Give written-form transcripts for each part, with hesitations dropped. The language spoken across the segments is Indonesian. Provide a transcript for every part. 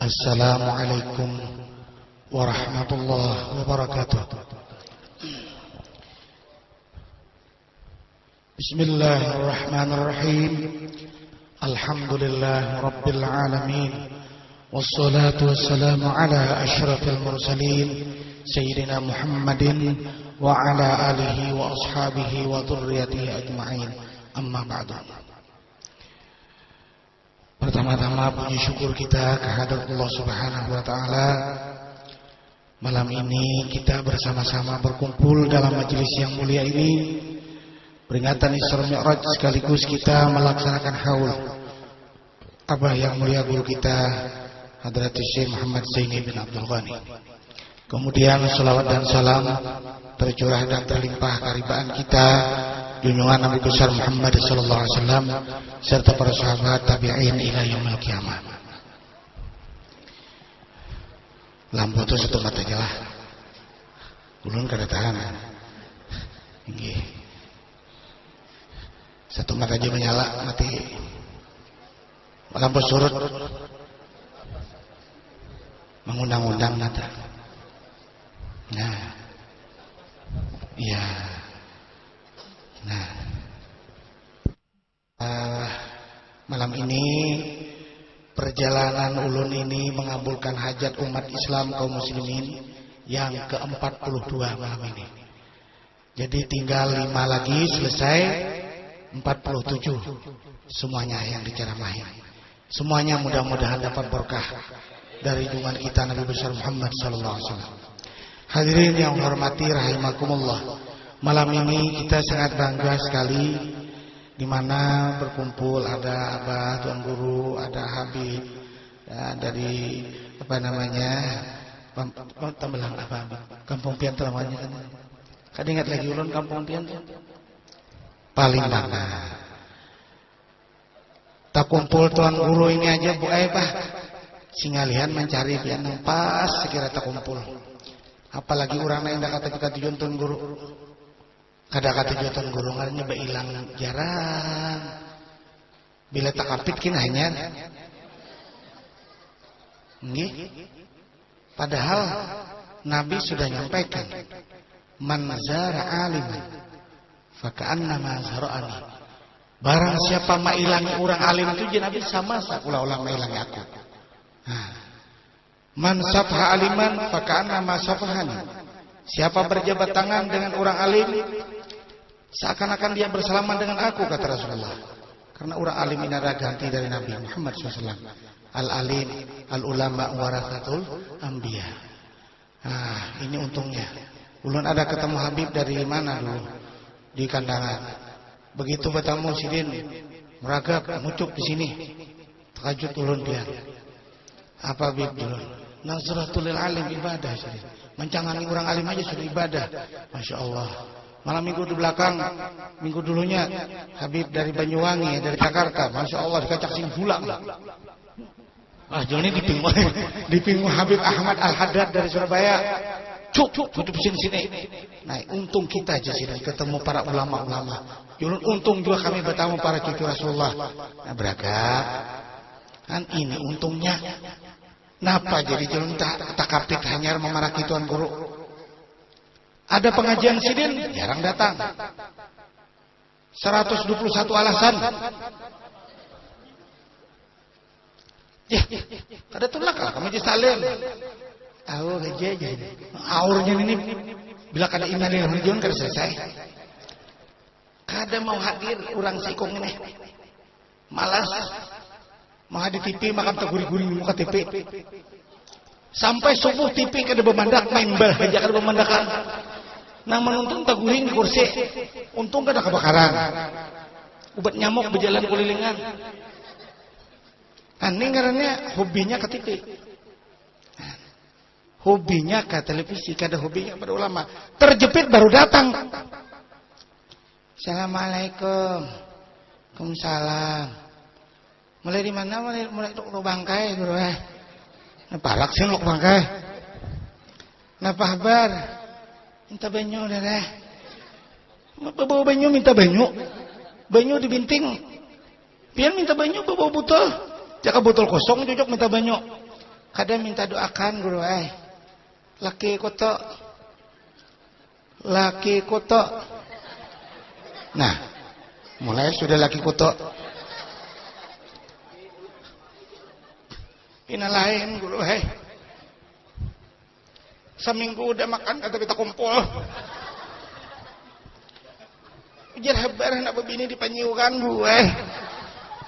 Assalamualaikum warahmatullahi wabarakatuh. Bismillahirrahmanirrahim. Alhamdulillah rabbil alamin. Wassalatu wassalamu ala asyrafil mursalin Sayyidina Muhammadin wa ala alihi wa ashabihi wa dhurriyyatihi ajma'in. Amma ba'du. Pertama-tama puji syukur kita kehadirat Allah Subhanahu wa taala. Malam ini kita bersama-sama berkumpul dalam majelis yang mulia ini, peringatan Isra Mi'raj sekaligus kita melaksanakan haul Abah yang mulia guru kita Hadratus Syekh Muhammad Zaini bin Abdul Ghani. Kemudian salawat dan salam tercurah dan terlimpah karibaan kita junjungan Nabi besar Muhammad sallallahu alaihi wasallam serta para sahabat tabi'in ila yaumil qiyamah. Lampu itu satu mata aja lah. Ulun kada tahan. Nggih. Satu mata aja menyala mati. Lampu surut. Mengundang-undang nada. Nah. Iya. Nah, malam ini perjalanan ulun ini mengabulkan hajat umat Islam kaum muslimin yang ke-42 malam ini. Jadi tinggal 5 lagi selesai 47 semuanya yang diceramahi. Semuanya mudah-mudahan dapat berkah dari junjungan kita Nabi besar Muhammad sallallahu alaihi wasallam. Hadirin yang hormati rahimakumullah. Malam ini kita sangat bangga sekali di mana berkumpul ada Abah Tuan Guru, ada Habib ya, dari apa namanya Tambelang apa Kampung Pian namanya kan. Kan ingat lagi ulun Kampung Pian paling bangga. Tak kumpul Tuan Guru ini aja Bu Bah singalihan mencari pian yang pas sekira tak kumpul. Apalagi orang lain dah kata tujuan Tuan Guru. Kata tujuan guru ngaranya beilang jarang. Bila tak kapit kina hanya. Nggih. Padahal Nabi sudah nyampaikan, man zara aliman faka'annama zara'ani. Barang siapa mailangi orang alim itu je Nabi sama sakula ulah mailangi aku. Nah. Man safha aliman faka'annama safahani. Siapa berjabat tangan dengan orang alim seakan-akan dia bersalaman dengan aku, kata Rasulullah. Karena orang alim ini adalah ganti dari Nabi Muhammad SAW. Al-alim, al-ulama warathatul anbiya. Nah, ini untungnya. Ulun ada ketemu Habib dari mana dulu? Di kandangan. Begitu bertemu sidin, meragap, mucuk di sini. Terkajut ulun dia. Apa Habib dulu? Nazratul alim ibadah sidin. Mencangani orang alim aja sudah ibadah. Masya Allah. Malam minggu di belakang, minggu dulunya Habib dari Banyuwangi, dari Jakarta. Masya Allah dikacak sing pulang. Joni dipinggu Habib Ahmad Al-Haddad dari Surabaya. Cuk, tutup sini. Nah, untung kita aja sini ketemu para ulama-ulama. Untung juga kami bertemu para cucu Rasulullah. Nah, beragam. Kan ini untungnya. Napa jadi jalan tak kapit hanya memaraki Tuan Guru. Ada pengajian sidin jarang datang. 121 alasan. Kada tulak lah kami di salim. Aur aja. Aurnya ini bila kada iman dengan religion kada selesai. Kada mau hadir orang sikong ini. Malas. Mau hadir TV makan teguri-guri muka TV. Sampai subuh TV kada bemandak main bal aja kada bemandakan. Nang menonton taguring di kursi. Untung kada kebakaran. Ubat nyamuk berjalan kelilingan. Ini karena hobinya ke TV. Hobinya ke televisi, kada hobinya pada ulama. Terjepit baru datang. Assalamualaikum. Waalaikumsalam. Mulai di mana? Mulai lu bangkai, bro. Nah, parak sih lu bangkai. Napa kabar? Minta banyu dah. Bawa banyu minta banyu. Banyu dibinting. Pian minta banyu bawa botol. Jaka botol kosong cocok minta banyu. Kada minta doakan guru laki koto. Nah, mulai sudah laki koto. Ina lain guru seminggu udah makan kata kita kumpul. Ujar habar anak bini dipanyiukan gue.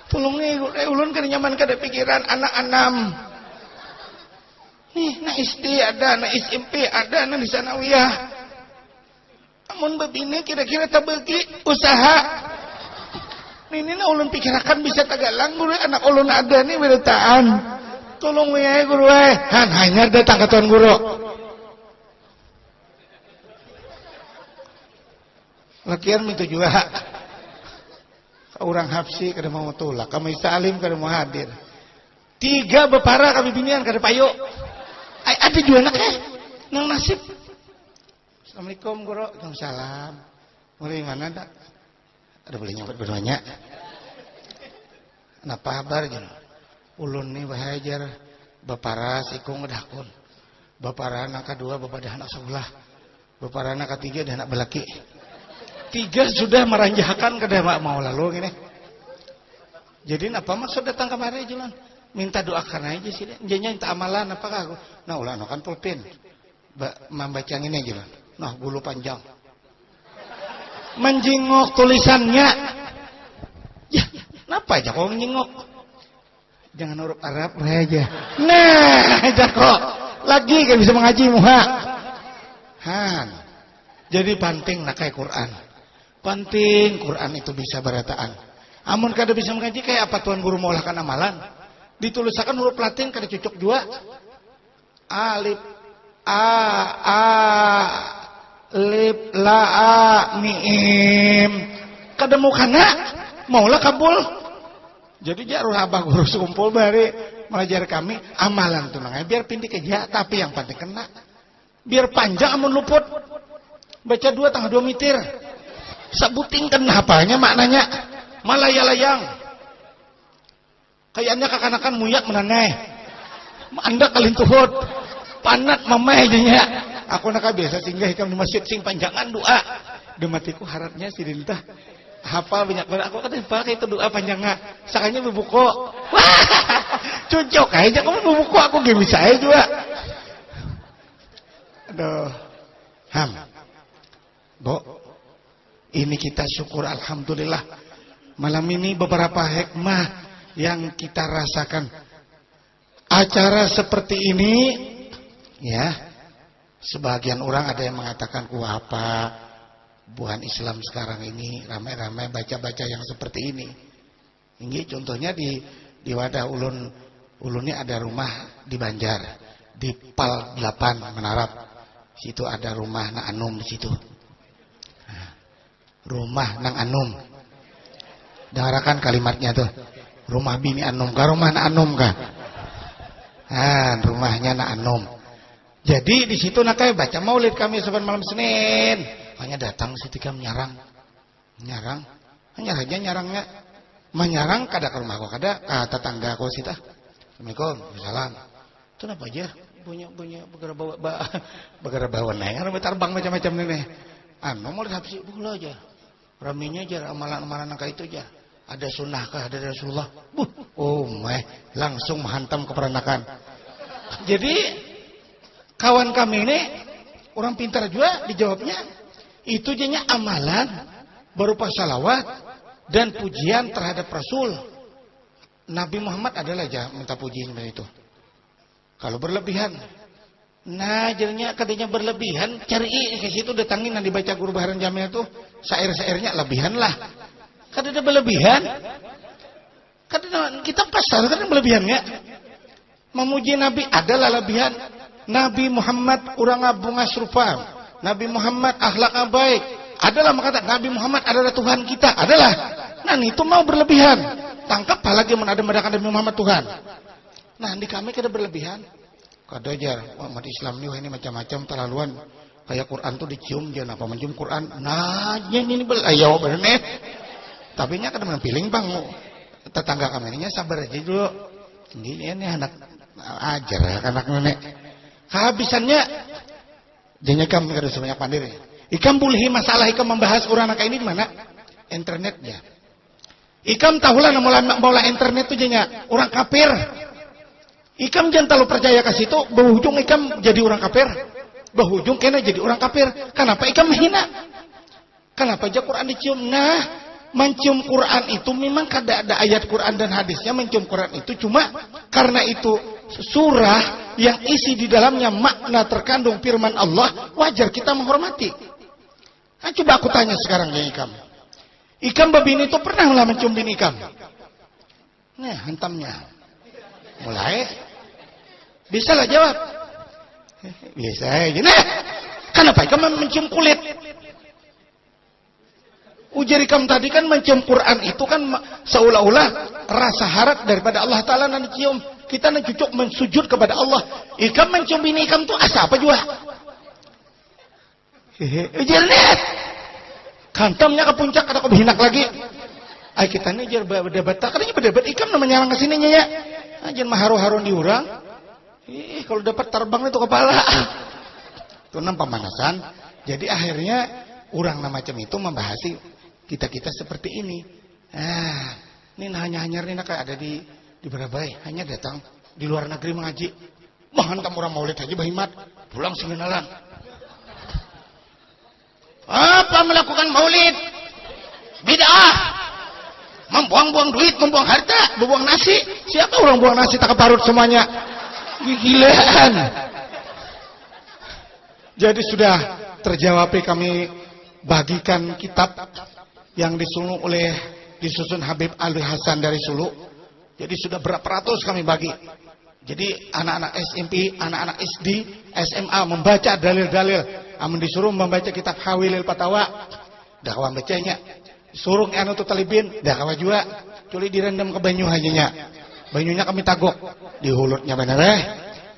Tolong nih ulun kan nyaman kada pikiran anak enam. Nih, na SD ada, na SMP ada, na di sanawiyah. Amun babine kira-kira tabagi usaha. Ini na ulun pikirakan bisa tagalang guru anak ulun ada nih beretaan. Tolong ya guru han hanyar datang ke tuan guru. Lakian minta juga. Orang hafsi kada mau tulak, kami salim kada mau hadir. 3 bepara kami binian kada payo. Ada juga anak nang nasib. Assalamualaikum guru. Waalaikumsalam. Mulai mana dak? Ada boleh nyambat berdoanya. Napa kabar jeung? Ulun nih bahajar bepara sikung ngedakun. Bepara anak kedua bapak anak sebelah. Bepara anak ketiga dan anak belaki. 3 sudah meranjahkan ke demak mau lalu gini. Jadi apa maksud datang kemari jalan? Minta doakan aja sih. Jangan minta amalan apakah aku? Nah ulah kan pulpen. Membaca ini aja lah. Nah bulu panjang. Menjingok tulisannya. Ya, kenapa aja kau menjingok? Jangan huruf Arab aja. Nah, aja kok. Lagi kan bisa mengaji muha. Han. Jadi penting nak kayak Quran. Penting Quran itu bisa berataan. Amun kada bisa mengaji kayak apa tuan guru mau lakukan amalan? Ditulisakan huruf Latin kada cocok juga. Alif lip la mim. Kada mau kana maulah kabul. Jadi jaruh abah guru sekumpul bari mengajar kami amalan tunang biar pindik aja tapi yang penting kena. Biar panjang amun luput. Baca 2 tanggal 2 mitir. Sabuting kenapanya maknanya malayang-layang. Kayaknya kakanakan muyak menaneh. Anda kalin tuhut. Panat mamai jenya. Aku nak biasa singgah ikam di masjid sing panjangan doa. Dematiku harapnya si Dinta. Hafal banyak banget. Aku kata pakai itu doa panjangnya. Sakanya bebuko. Wah, cocok aja kamu bebuko. Aku gak bisa aja juga. Aduh. Bo, ini kita syukur alhamdulillah. Malam ini beberapa hikmah yang kita rasakan. Acara seperti ini, ya, sebagian orang ada yang mengatakan, apa buhan Islam sekarang ini ramai-ramai baca-baca yang seperti ini. Ini contohnya di wadah ulun ini ada rumah di Banjar, di Pal 8 Menarap. Situ ada rumah Nang Anum di situ. Rumah Nang Anum. Dengarkan kalimatnya tuh. Rumah bini Anum kah? Rumah Nang Anum kah? Rumahnya Nang Anum. Jadi di situ nak kayak baca maulid kami saban malam Senin. Hanya datang setika menyarang. Hanya saja nyarangnya. Menyarang kada ke rumah aku, kada tetangga aku sita. Assalamualaikum, salam. Itu apa aja? Punya begara bawa neng, terbang macam-macam nih. Mau lihat sih bola aja. Raminya aja amalan-amalan angka itu aja. Ada sunnahkah ada Rasulullah? Langsung menghantam keperanakan. Jadi kawan kami ini orang pintar juga dijawabnya. Itu jadinya amalan berupa salawat dan pujian terhadap Rasul. Nabi Muhammad adalah aja minta puji seperti itu. Kalau berlebihan, nah jadinya katanya berlebihan, cari ke situ datangin yang dibaca guru Baharan Jamil itu syair-syairnya lebihan lah. Kadang berlebihan. Kadang kita pasal kadang berlebihannya. Memuji Nabi adalah lebihan. Nabi Muhammad urang bunga serupa. Nabi Muhammad akhlak baik. Adalah mengatakan Nabi Muhammad adalah Tuhan kita. Adalah. Nah itu mau berlebihan. Tangkap apalagi menada-madakan Nabi Muhammad Tuhan. Nah di kami kada berlebihan. Kada aja umat Islam ini macam-macam terlaluan. Kayak Quran tuh dicium jangan apa mencium Quran. Nah ini belayo bener. Tapi nya kada pilih bang. Tetangga kami ini sabar aja dulu. Ini anak Ajar anak nenek. Kehabisannya jadinya ikam kada sebanyak pandiri. Ikam bulihi masalah ikam membahas urang kayak ini di mana? Internetnya. Ikam tahulah mula internet itu jadinya orang kafir. Ikam jangan terlalu percaya ke situ, berujung ikam jadi orang kafir. Berujung kena jadi orang kafir. Kenapa ikam menghina? Kenapa aja Quran dicium? Nah, mencium Quran itu memang kada ada ayat Quran dan hadisnya mencium Quran itu cuma karena itu surah yang isi di dalamnya makna terkandung firman Allah, wajar kita menghormati. Nah, coba aku tanya sekarang ya ikam. Ikam babini itu pernah lah mencium bini ikam? Nah, hantamnya. Mulai. Bisa lah jawab. Bisa aja. Nah, kenapa ikam mencium kulit? Ujar ikam tadi kan mencium Quran itu kan seolah-olah rasa harap daripada Allah Ta'ala yang dicium. Kita mencucuk mensujud kepada Allah. Ikam mencium bini ikam tuh asa apa juga? Ujar nih. Kantamnya ke puncak ada kebihinak lagi. Ay kita ini ujar berdebat. Katanya berdebat ikam namanya orang kesininya ya. Ajar maharu-haru diurang. Kalau dapat terbang itu kepala. Itu nampak pemanasan. Jadi akhirnya orang macam itu membahasi kita seperti ini. Ini hanya ini kayak ada di Barabai, hanya datang di luar negeri mengaji. Menghantam orang maulid aja bahimat, pulang singenalan. Apa melakukan maulid? Bid'ah. Membuang-buang duit, membuang harta, membuang nasi. Siapa orang buang nasi tak keparut semuanya? Gilaan. Jadi sudah terjawab kami bagikan kitab yang disusun Habib Ali Hasan dari Sulu. Jadi sudah berapa ratus kami bagi. Jadi anak-anak SMP, anak-anak SD, SMA membaca dalil-dalil. Amun disuruh membaca kitab Hawilil Fatawa, dah kawan bacanya. Suruh anu tu talibin, dah kawan juga. Culi direndam ke banyu hanya. Banyunya kami tagok di hulutnya bener.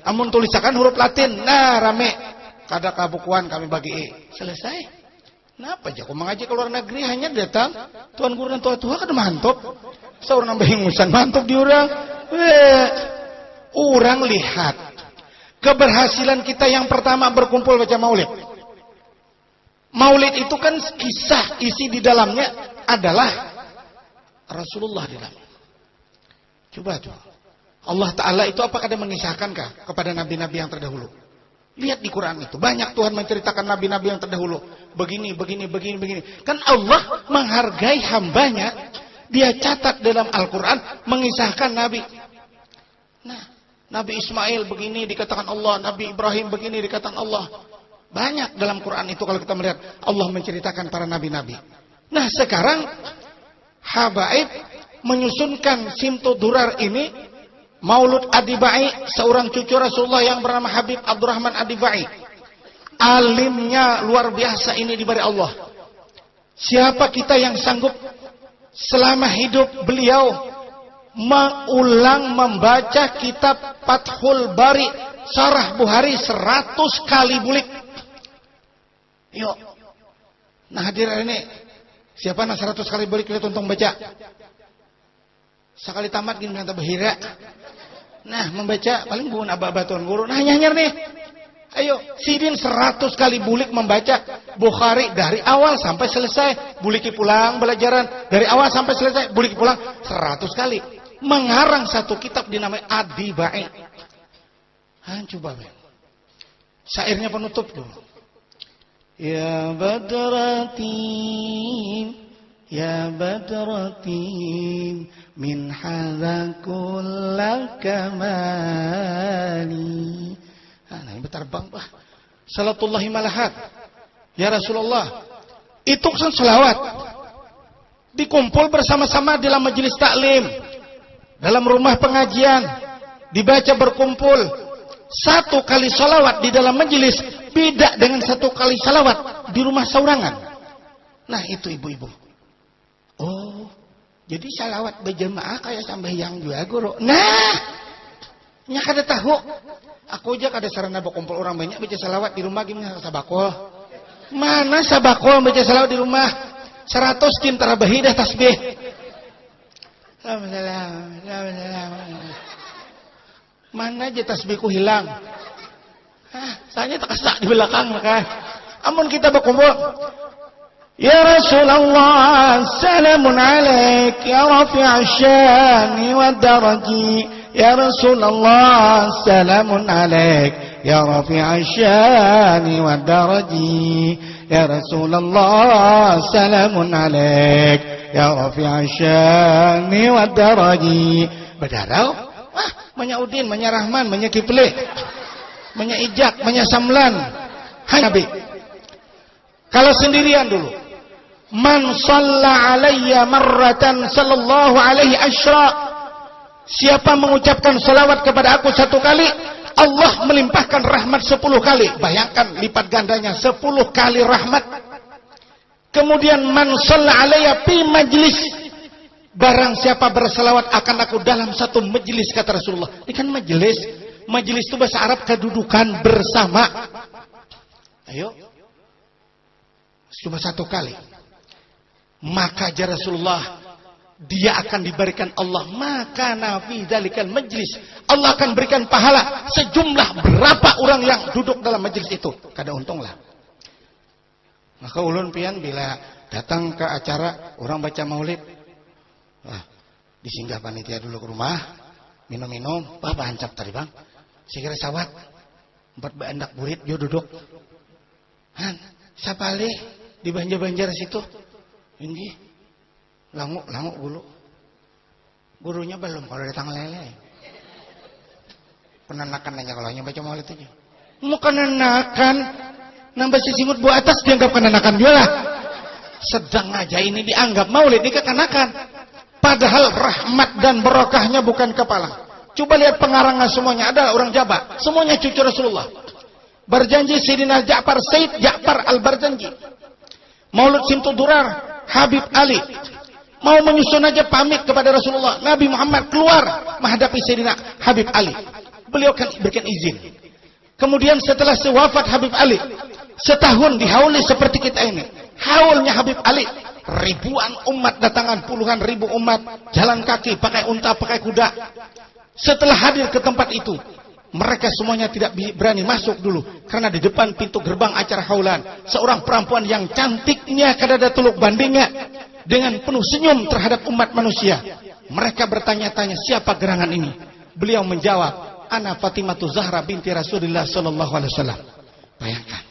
Amun tulisakan huruf Latin, nah rame. Kada kabukuan kami bagi. Selesai. Kenapa aja aku mengaji ke luar negeri hanya datang tuan guru dan tua-tua kada mantap. Seorang nambah hingusan mantap di orang. Orang lihat keberhasilan kita yang pertama berkumpul baca maulid. Maulid itu kan kisah isi di dalamnya adalah Rasulullah di dalamnya. Coba tuh. Allah Ta'ala itu apakah ada mengisahkankah kepada nabi-nabi yang terdahulu? Lihat di Quran itu. Banyak Tuhan menceritakan nabi-nabi yang terdahulu. Begini. Kan Allah menghargai hambanya. Dia catat dalam Al-Quran mengisahkan nabi. Nah, Nabi Ismail begini dikatakan Allah. Nabi Ibrahim begini dikatakan Allah. Banyak dalam Quran itu kalau kita melihat. Allah menceritakan para nabi-nabi. Nah sekarang Habaib menyusunkan Simtu Durar ini. Maulud Adibai, seorang cucu Rasulullah yang bernama Habib Abdurrahman Adibai. Alimnya luar biasa ini diberi Allah. Siapa kita yang sanggup selama hidup beliau mengulang membaca kitab Fathul Bari, Syarah Bukhari 100 kali bulik. Yuk. Nah hadirin ini, siapa nak 100 kali bulik kita tonton baca? Sekali tamat gini kata bahira. Nah membaca paling bukan aba-aba tuan guru. Nah nyanyar nih. Ayo sidin 100 kali bulik membaca Bukhari dari awal sampai selesai. Buliki pulang belajaran. Dari awal sampai selesai buliki pulang 100 kali. Mengarang satu kitab dinamai Adibai. Coba ben. Syairnya penutup dulu. Ya Badratin, ya Badratin, min hadza kullakamani. Nah ini berterbang bah. Salatullahi malahat. Ya Rasulullah. Itu kan selawat. Dikumpul bersama-sama dalam majelis taklim. Dalam rumah pengajian. Dibaca berkumpul. 1 kali salawat di dalam majelis. Beda dengan 1 kali salawat di rumah saurangan. Nah itu ibu-ibu. Oh. Jadi salawat berjemaah kayak sambayang juga guru. Nah. Nya kada tahu. Aku aja kada sarana berkumpul orang banyak baca salawat di rumah gimana sabakol. Mana sabakol baca salawat di rumah? 100 tim tarabahi dah tasbih. Mana aja tasbihku hilang. Saya tak kesak di belakang kan. Amun kita berkumpul, ya Rasulullah, salamun alaik, ya rafi'ash syani wad daraji. Ya Rasulullah, salamun alaik, ya rafi'ash syani wad daraji. Ya Rasulullah, salamun alaik, ya rafi'ash syani wad daraji. Berdarau, Udin, Rahman, Kifli, Ijak, Samlan. Hai Nabi. Kalau sendirian dulu. Man shalla alayya marratan sallallahu alaihi asyra. Siapa mengucapkan salawat kepada aku 1 kali, Allah melimpahkan rahmat 10 kali. Bayangkan lipat gandanya 10 kali rahmat. Kemudian man shalla alayya fi majlis. Barang siapa berselawat akan aku dalam satu majlis, kata Rasulullah. Ini kan majlis. Majlis itu bahasa Arab kedudukan bersama. Ayo. Cuma 1 kali. Maka ajar Rasulullah, dia akan diberikan Allah maka nafi dalikal majlis. Allah akan berikan pahala sejumlah berapa orang yang duduk dalam majlis itu. Kada untunglah. Maka ulun pian bila datang ke acara orang baca maulid, disinggah panitia dulu ke rumah, minum-minum, hancap tadi bang. Saya kira sawat, 4 bandak burit, dia duduk. Siapa leh? Di banjar-banjar situ. Ini languk dulu. Gurunya belum, kalau datang lele. Penanakan aja kalau hanya baca maulid aja. Mau kenanakan, nambah sisingut buah atas dianggap kenanakan juga lah. Sedang aja ini dianggap maulid, ini kekanakan. Padahal rahmat dan berokahnya bukan kepala. Coba lihat pengarangnya semuanya, adalah orang Jawa. Semuanya cucu Rasulullah. Berjanji Sayyidina Ja'far, Sayyid Ja'far al-Barjanji. Maulud Simtu Durar, Habib Ali. Mau menyusun aja pamit kepada Rasulullah. Nabi Muhammad keluar menghadapi Sayyidina Habib Ali. Beliau kan berikan izin. Kemudian setelah sewafat Habib Ali, setahun dihauli seperti kita ini. Haulnya Habib Ali. Ribuan umat datangan, puluhan ribu umat. Jalan kaki, pakai unta, pakai kuda. Setelah hadir ke tempat itu, mereka semuanya tidak berani masuk dulu. Karena di depan pintu gerbang acara haulan, seorang perempuan yang cantiknya kadada tuluk bandingnya, dengan penuh senyum terhadap umat manusia. Mereka bertanya-tanya, siapa gerangan ini? Beliau menjawab, ana Fatimatu Zahra binti Rasulullah sallallahu alaihi wasallam. Bayangkan,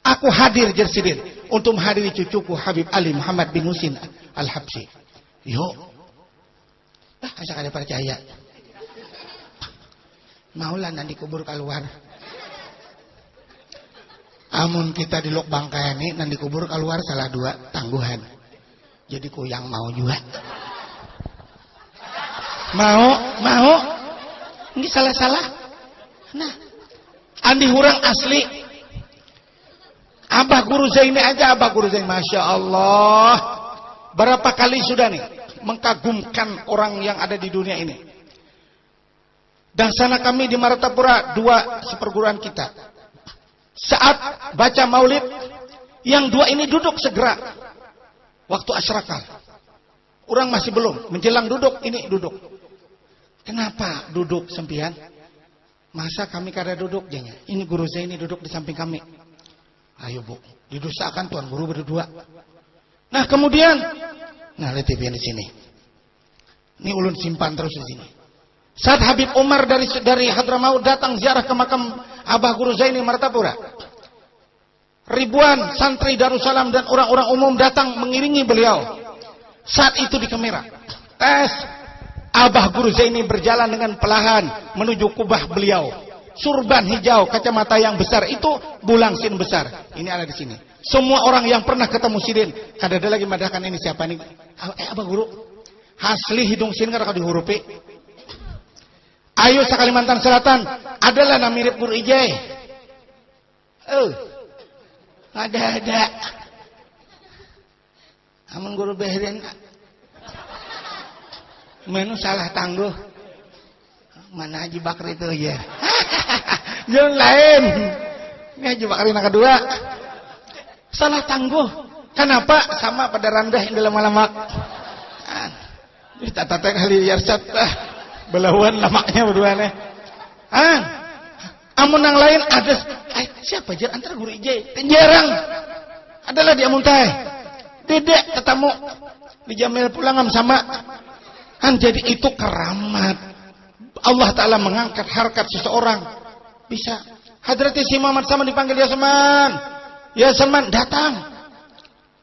aku hadir jersidin untuk menghadiri cucuku Habib Ali Muhammad bin Husin Al-Habsyi. Yuk. Asa kada percaya. Maulah nanti kubur keluar. Amun kita di lok bangkai ini nanti kubur keluar salah 2 tangguhan. Jadi ku yang mau juga. Mau. Ini salah-salah. Nah, andi hurang asli. Abah Guru Zaini aja, Abah Guru Zaini, Masya Allah. Berapa kali sudah nih mengagumkan orang yang ada di dunia ini. Dan sana kami di Martapura 2 seperguruan kita. Saat baca maulid, yang 2 ini duduk segera. Waktu asyrakal. Orang masih belum, menjelang duduk, ini duduk. Kenapa duduk sempian? Masa kami kada duduk janya. Ini Guru Zaini duduk di samping kami. Ayo Bu, didustakan Tuan Guru berdua. Nah kemudian, lihat TV di sini. Ini ulun simpan terus di sini. Saat Habib Umar dari Hadramaut datang ziarah ke makam Abah Guru Zaini Martapura, ribuan santri Darussalam dan orang-orang umum datang mengiringi beliau. Saat itu di kamera, Abah Guru Zaini berjalan dengan perlahan menuju kubah beliau. Surban hijau, kacamata yang besar, itu bulang sin besar. Ini ada di sini. Semua orang yang pernah ketemu Sidin, kada ada lagi madahkan ini siapa nih? Abah Guru. Asli hidung sin kada dihurupi. Ayo sa Kalimantan Selatan adalah nama mirip Guru Ijai. Ada. Amun Guru Behrin menu salah tangguh. Mana Haji Bakri itu ya. Yang lain. Ini Haji Bakri yang kedua. Salah tangguh. Kenapa? Sama pada randah yang dalam alamak. Tata kali yarsat. Belawan lamaknya berdua nih. Amun yang lain ada siapa jar antara guru ije jarang adalah dia muntai tidak ketemu dijamil pulang sama jadi itu keramat Allah Ta'ala mengangkat harkat seseorang bisa hadrati si Muhammad sama dipanggil ya Salman datang.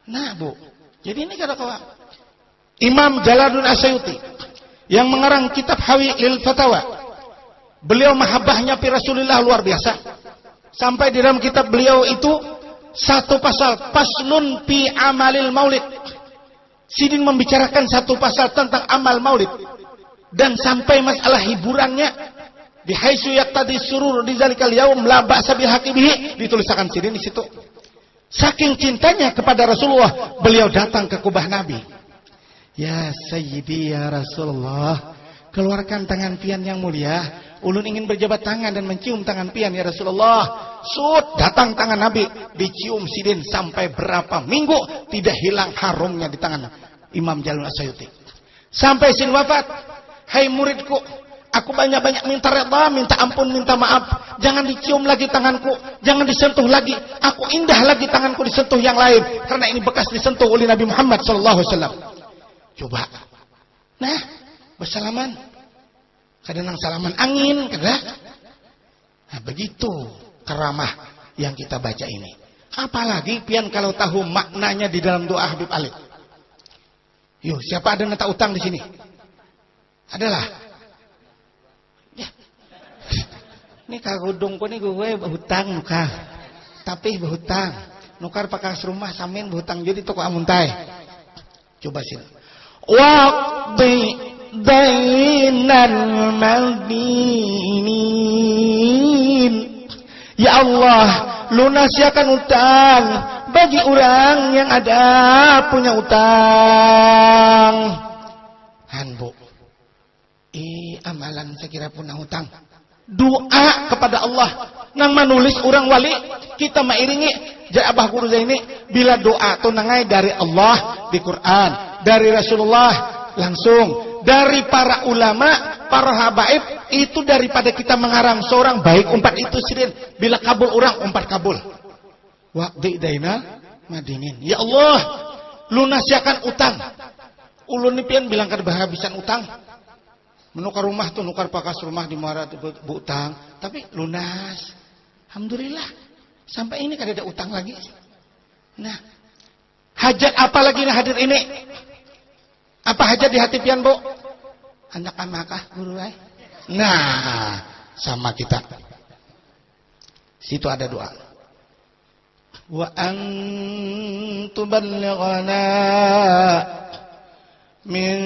Nah Bu, jadi ini kata kawan Imam Jalaluddin Asyuyuti yang mengarang kitab Hawi lil Fatawa. Beliau mahabbahnya pi Rasulullah luar biasa. Sampai di dalam kitab beliau itu satu pasal faslun fi amalil maulid. Sidin membicarakan satu pasal tentang amal maulid dan sampai masalah hiburannya di haitsu yaqtadi surur di zalikal yaum la ba'sa bil haqibihi dituliskan Sidin di situ. Saking cintanya kepada Rasulullah, beliau datang ke kubah Nabi. Ya Sayyidi ya Rasulullah, keluarkan tangan pian yang mulia. Ulun ingin berjabat tangan dan mencium tangan pian ya Rasulullah. Datang tangan Nabi, dicium Sidin sampai berapa minggu tidak hilang harumnya di tangan Imam Jalaluddin Asyuyuti. Sampai Sidin wafat, hai muridku, aku banyak-banyak minta redha, minta ampun, minta maaf. Jangan dicium lagi tanganku, jangan disentuh lagi. Aku indah lagi tanganku disentuh yang lain karena ini bekas disentuh oleh Nabi Muhammad sallallahu alaihi wasallam. Coba. Nah, bersalaman. Kadang salaman angin, kadang. Nah, begitu keramah yang kita baca ini. Apalagi pian kalau tahu maknanya di dalam doa Habib Alid. Yuk, siapa ada neta utang di sini? Adalah. Ya. Ini kagudungku nih gue berhutang nukar. Tapi berhutang. Nukar pakas rumah samin berhutang jadi toko amuntai. Coba sini. Waqti bainal madinin. Ya Allah, lunasiakan utang bagi orang yang ada punya utang. Hanbu, amalan sekira punya utang. Doa kepada Allah. Nang menulis orang wali, kita mairingi. Jadi abah guru ini bila doa tu nangai dari Allah di Quran, dari Rasulullah langsung. Dari para ulama, para habaib, itu daripada kita mengarang seorang baik umpat itu sidin. Bila kabul orang umpat kabul. Waqdi daina madinin. Ya Allah, lunasiakan utang. Ulun ni pian bilang kada bahabisan utang. Menukar rumah tuh nukar pakas rumah di muara bu utang, tapi lunas. Alhamdulillah. Sampai ini kada ada utang lagi. Nah, hajat apa lagi nih hadir ini? Apa hajat di hati pian, Bu? Anak amakah guru ay? Nah, sama kita. Situ ada doa. Wa antuballighana min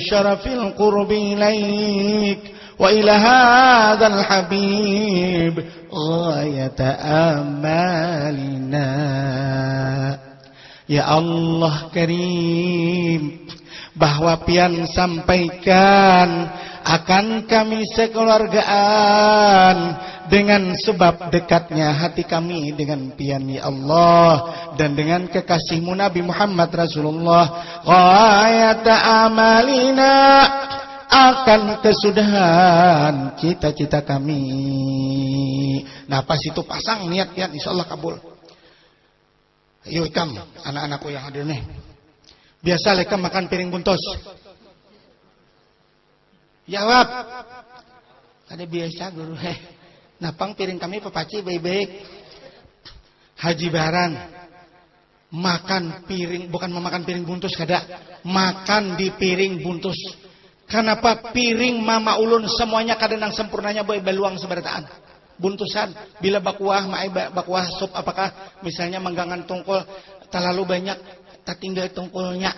syarafil qurbi ilaik wa ila hadzal habib ghayata amalina. Ya Allah Karim, bahwa pian sampaikan akan kami sekeluargaan dengan sebab dekatnya hati kami dengan pian ya Allah dan dengan kekasihmu Nabi Muhammad Rasulullah ghayata amalina, akan kesudahan cita-cita kami. Nah pas itu pasang niat pian insyaallah kabul. Ayo ikam anak-anakku yang hadir nih. Biasa lekam makan piring buntos. Jawab. Ada biasa guru. Napang piring kami pepaci baik-baik. Haji Baran. Makan piring, bukan memakan piring buntus kada. Makan di piring buntus. Kenapa piring mama ulun semuanya kadang sempurnanya boy beluang seberataan. Buntusan. Bila bakuah, bakuah sup apakah misalnya manggangan tungkol terlalu banyak. Tak tinggal tungkulnya,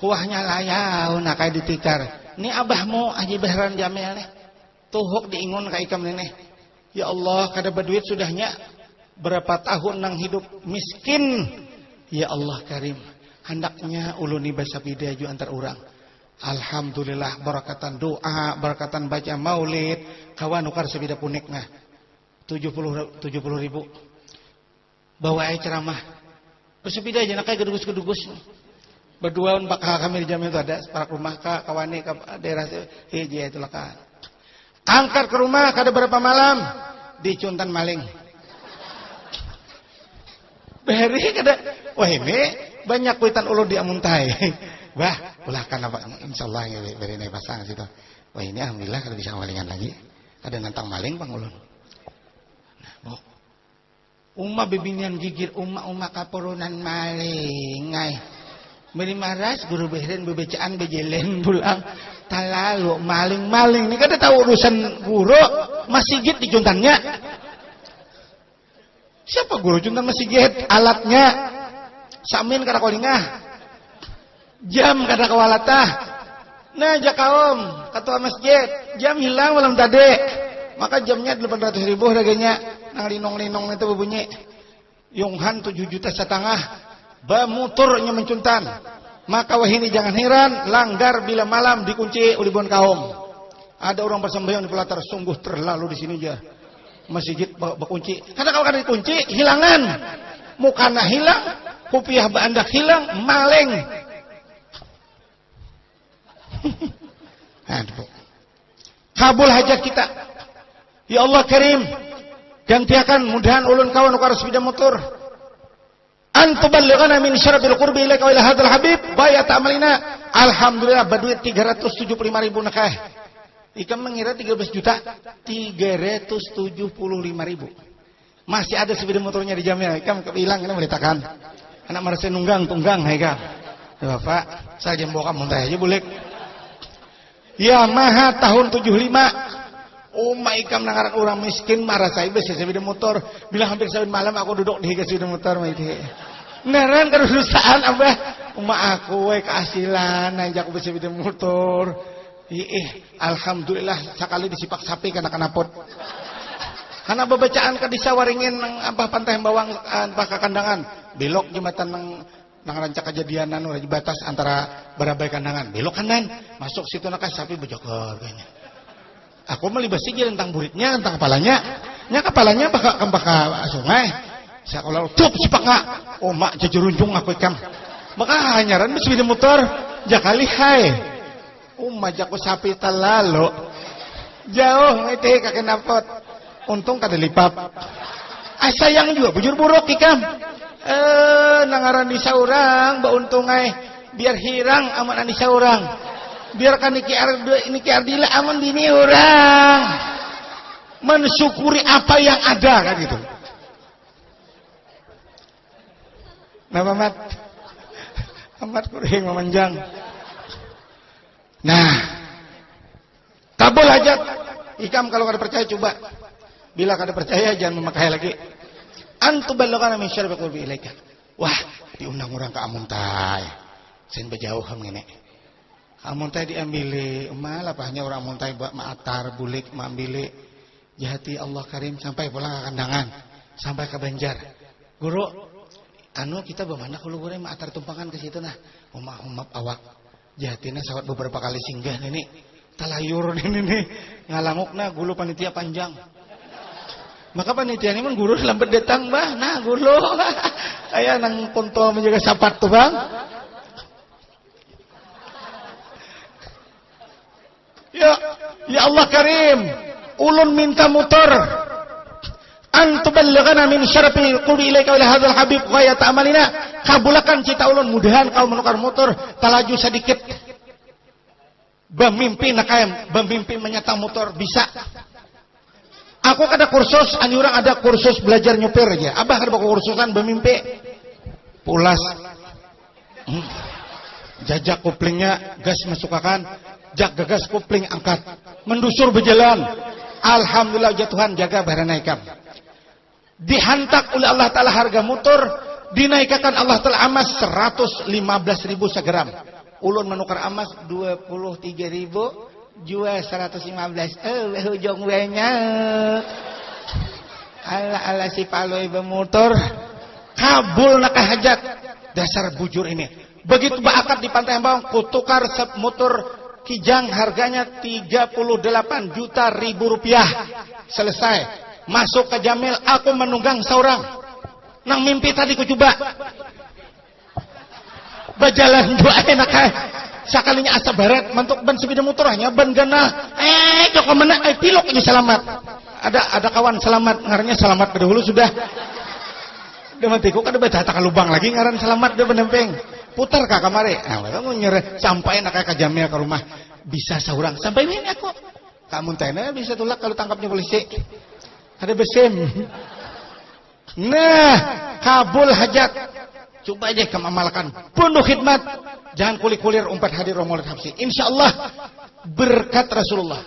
kuahnya layau, nak kayak ditikar. Ini abahmu Haji Bahran Jamil nih, tuhuk diingun kayak ikam nih. Ya Allah, kada berduit sudahnya berapa tahun nang hidup miskin. Ya Allah Karim, hendaknya uluni basa bidaju antar orang. Alhamdulillah barakatan doa, barakatan baca maulid, kawan nukar sebida punik nah 70 ribu. Bawa air ceramah. Bersepeda aja nak kayak gedugus-gedugus. Berduaan bakal kami di Jamil itu ada para rumah ka kawani ka daerah hiji itulah ka. Angkat ke rumah kada berapa malam dicuntan maling. Beri kada. Wah ini banyak kuitan ulun di amuntai. Wah, ulah kan apa insyaallah beri naik pasang situ. Wah ini alhamdulillah kada bisa malingan lagi. Kada nantang maling Bang ulun. Nah, Bu. Uma bibinian gigir uma kapurunan maling. Ay. Beri maras guru behren bebecaan bejelen pulang. Talalu maling-maling ni kada tahu urusan guru masjid dicuntannya. Siapa guru juntan masjid? Alatnya samin kada kolingah. Jam kada kawalatah. Nah jakaom ketua masjid, jam hilang malam tadi. Maka jamnya 800.000 harganya. Nang linong-linong itu berbunyi. Yonghan 7,5 juta. Ba motornya mencuntan. Maka wahini jangan heran langgar bila malam dikunci oleh bon kaum. Ada orang bersembahyang di pelatar, sungguh terlalu di sini aja. Masjid berkunci. Karena kalau kada dikunci hilangan. Mukana hilang, rupiah bandak hilang, maling. Aduh. Kabul hajat kita. Ya Allah Karim, gantiakan mudahan ulun kawan ukar sepeda motor. Antuballighana min syarabil qurbi ilaika wa ila hadzal habib bayat amalina. Alhamdulillah berduit 375.000 nakah. Ikam mengira 13 juta 375.000. Masih ada sepeda motornya di jamnya. Ikam hilang ini beritakan. Anak merasa nunggang tunggang hai Kang. Ya Bapak, saya jam bawa kamu aja boleh. Yamaha tahun 75. Uma ikam nangaran orang miskin marah saya besi sepeda motor. Bila hampir 7 malam aku duduk di sepeda motor mah itu. Neran kerusakan abah. Uma aku keasilan najak besi sepeda motor. Alhamdulillah sekali disipak sapi kana kanapot. Karena bacaan ka disawaringin nang apa pantai bawang apa kandangan. Belok jembatan nang rancak kejadian anu di batas antara barabai kandangan. Belok kanan, masuk situ nak sapi bejokor kayaknya. Aku melibasi jalan tentang buritnya, tentang kepalanya. Nya kepalanya baka sungai. Saya kalau tup sipak ngak. Oh mak jejurunjung aku ikam. Maka hanyaran sepeda motor jakali hai. Majaku sapi talalu. Jauh ngiti kakek napot. Untung kada lipap. Sayang juga bujur buruk ikam. Nangaran di saurang ba untung ai biar hirang aman di saurang. Biarkan niki ardila aman bini orang. Mensyukuri apa yang ada kan gitu. Nah Mamat. Mamat kuring memanjang. Nah. Kabul hajat. Ikam kalau kada percaya coba. Bila kada percaya jangan memakai lagi. Antuballighana min syarbi qurbi ilaika. Wah, diundang orang ke amuntai. Sen bejauh ngene. Amuntai diambili, malah hanya orang amuntai buat maatar, bulik, maambili. Jahati Allah Karim sampai pulang ke kandangan, sampai ke Banjar. Guru, anu kita bagaimana kalau guru maatar tumpangan ke situ nah. Umap awak. Jahatina sawat beberapa kali singgah ini. Talayur ini nih. Ngalangukna gulu panitia panjang. Maka panitia ini pun guru lambat datang bah. Nah guru. Ayah nang punto menjaga sapat tuh bang. Ya Allah Karim, ulun minta motor. Antuballighana min syarafi qulbi ilaika wa ila hadzal habib ghayat amalina. Kabulakan cita ulun mudahan kau menukar motor talaju sedikit. Bemimpi nakayam, bemimpi menyata motor bisa. Aku kada kursus, anjurang ada kursus belajar nyupir aja. Abah kada kursusan bemimpi. Pulas. Jajak kuplingnya, gas masukakan. Jak gagas kupling angkat, mendusur berjalan. Alhamdulillah ya Tuhan jaga barana ikam. Dihantak oleh Allah Ta'ala harga motor, dinaikkan Allah Ta'ala amas 115.000 segram. Ulun menukar amas 23.000, jual 115. Hujung banyak. Ala si paloi bermotor, kabul nak hajat. Dasar bujur ini. Begitu bakat di Pantai Ambang, kutukar motor Kijang harganya 38 juta ribu rupiah. Selesai. Masuk ke Jamil, aku menunggang seorang. Nang mimpi tadi ku coba. Berjalan dua enak Sakalinya asa barat mantuk ban sepeda motornya ban gana. Joko mana pilok aja selamat. Ada kawan selamat ngarannya selamat pada hulu sudah. Dia mati kok ada baca tak lubang lagi ngaran selamat dia penempeng. Putar ka kamari. Nah, kamu nyere sampai nak ka jamnya ke rumah. Bisa seorang sampai ini aku. Kamu tanya bisa tulak kalau tangkapnya polisi. Ada besim. Nah, kabul hajat. Coba aja kamu amalkan. Penuh khidmat. Jangan kulik-kulir umpat hadir Maulid Habsyi. Insyaallah berkat Rasulullah.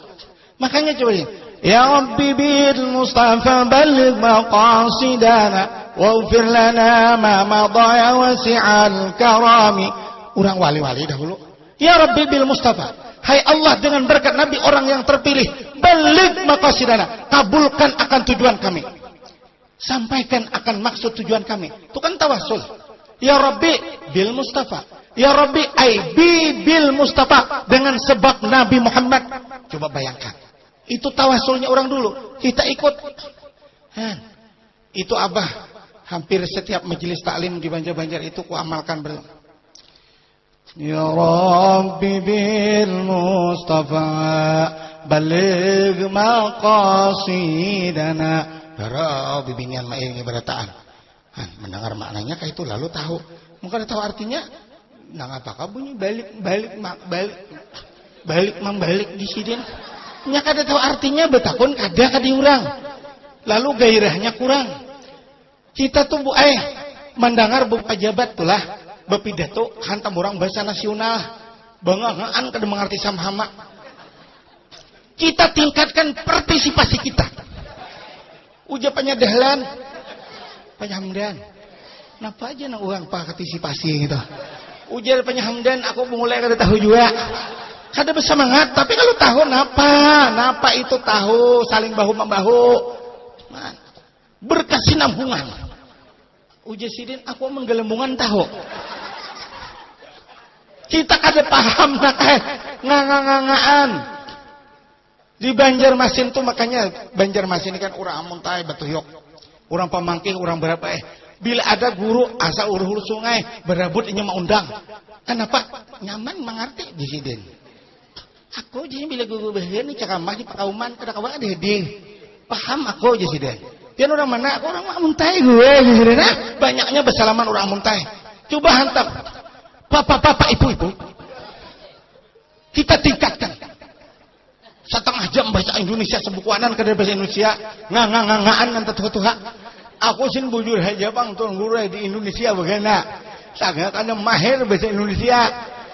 Makanya coba ini. Ya Rabbi bil Mustafa balligh maqasidana waghfir lana ma madha ya wasi'al karami. Orang wali-wali dahulu. Ya Rabbi bil Mustafa. Hai Allah dengan berkat Nabi orang yang terpilih, balligh maqasidana. Kabulkan akan tujuan kami. Sampaikan akan maksud tujuan kami. Itu kan tawassul. Ya Rabbi bil Mustafa. Ya Rabbi ai bil Mustafa dengan sebab Nabi Muhammad. Coba bayangkan. Itu tawasulnya orang dulu. Kita ikut. Itu Abah hampir setiap majelis taklim di Banjar-Banjar itu ku amalkan Ya Rabbi bil Mustafa baligh maqasidana. Darah bimbingan main berataan. Mendengar maknanya kayak itu lalu tahu. Mungkin tahu artinya. Nah apakah bunyi balik di sini? Nya kada tahu artinya betakun kada diurang. Lalu gairahnya kurang. Kita tuh mendengar bu pejabat tulah bepidato hantam orang bahasa nasional. Banggaan kada mengerti samhama. Kita tingkatkan partisipasi kita. Ujapannya dahlan. Panyahamdan. Napa aja na uang partisipasi gitu. Ujar panyahamdan aku mulai kada tahu juga. Kada bersemangat, tapi kalau tahu napa itu tahu saling bahu membahu. Berkesinambungan. Ujar sidin aku menggelembungan tahu. Kita kada paham ngangangaan. Di Banjarmasin tuh makanya Banjarmasin ini kan urang amuntai batuyok. Urang pamangking, urang berapa bila ada guru asa urus sungai berabut ini mau undang. Kenapa? Nyaman mengerti di sidin. Aku jadi bila guru bahaya ni cakamah di pakauman kada kawan ada heding. Paham aku je sidin. Pian orang mana? Aku orang amuntai gue je nah. Banyaknya bersalaman orang amuntai. Coba hantam. Bapak-bapak ibu-ibu. Kita tingkatkan. Setengah jam bahasa Indonesia sebukuanan kada bahasa Indonesia ngangangaan antara tuha-tuha. Aku sin bujur aja bang tuan guru di Indonesia bagaimana? Sangat kada mahir bahasa Indonesia.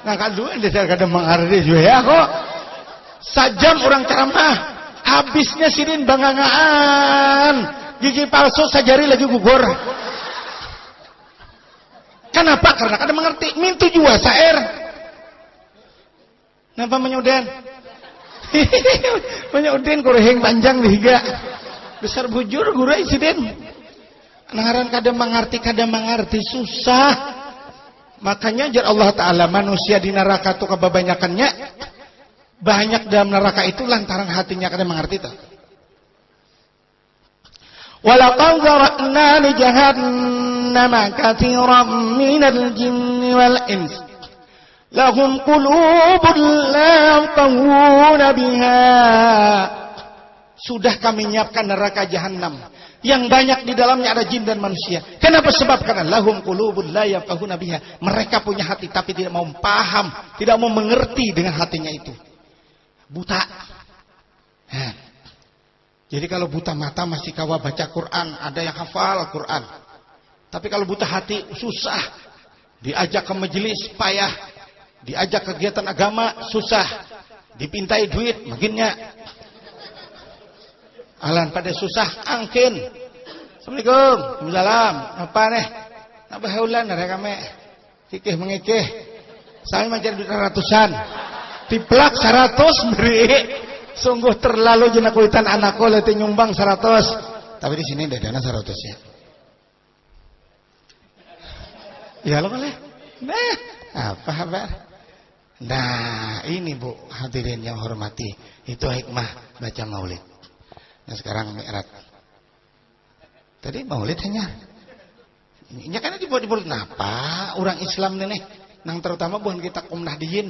Ngangkat dua dasar kada mengerti juga ya kok. Sajam orang ceramah, habisnya sidin bangangaan. Gigi palsu sajari lagi gugur. Kenapa? Karena kada mengerti. Mintu juga sair. Napa menyudan? Menyudan kureheng panjang dihiga. Besar bujur gurai sidin. Nangaran kada mengerti susah. Makanya jar Allah Ta'ala manusia di neraka itu kebanyakannya banyak dalam neraka itu lantaran hatinya kada mengerti itu. Walaqad zara'na li jahannama katsiran minal jinni wal ins lahum qulubun la yafqahuna biha. Sudah kami nyiapkan neraka jahanam yang banyak di dalamnya ada jin dan manusia. Kenapa? Sebab karena lahum qulubun la yafqahuna biha. Mereka punya hati tapi tidak mau paham, tidak mau mengerti dengan hatinya itu. Buta. Jadi kalau buta mata masih kawa baca Quran, ada yang hafal Quran. Tapi kalau buta hati susah. Diajak ke majelis payah, diajak kegiatan agama susah, dipintai duit makinnya. Alan pada susah angkin. Assalamualaikum. Waalaikumsalam. Apa nih? Apa haulan ada kami? Kikih mengikih. Saya mencari duit ratusan. Tiplak 100 beri. Sungguh terlalu jenak kuitan anakku leti nyumbang 100. Tapi di sini ada dana 100 ya. Ya lo boleh. Nah, apa kabar? Nah, ini Bu hadirin yang hormati. Itu hikmah baca maulid. Nah sekarang mi'raj. Tadi maulid hanya. Ini kan dibuat-buat napa orang Islam nih. Nang terutama bukan kita kaum nahdiyin.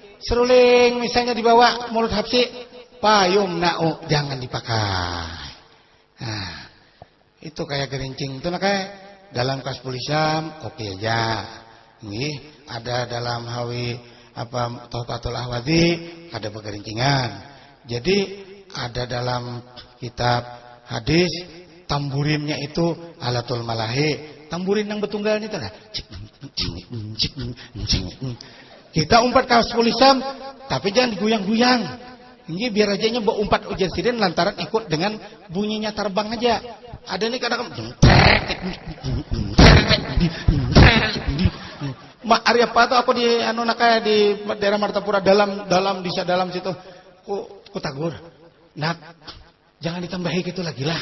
seruling misalnya dibawa mulut Habsi, payung na'u jangan dipakai. Nah, itu kayak gerincing itu kayak dalam Kasbul Islam oke aja. Nggih, ada dalam Hawi apa Tuhfatul Ahwadhi ada begerincingan. Jadi ada dalam kitab hadis tamburinnya itu alatul malahi, tamburin yang betunggal itu lah. Kita umpat Kasbul Islam tapi jangan digoyang-goyang. Ini biar aja nya umpat ujian sirin lantaran ikut dengan bunyinya terbang aja. Ada nih kadang-kadang Mak Arya apa tuh aku di anu nakaya di daerah Martapura dalam bisa dalam situ. Ku tagur. Nak, jangan ditambahi gitu lagi lah.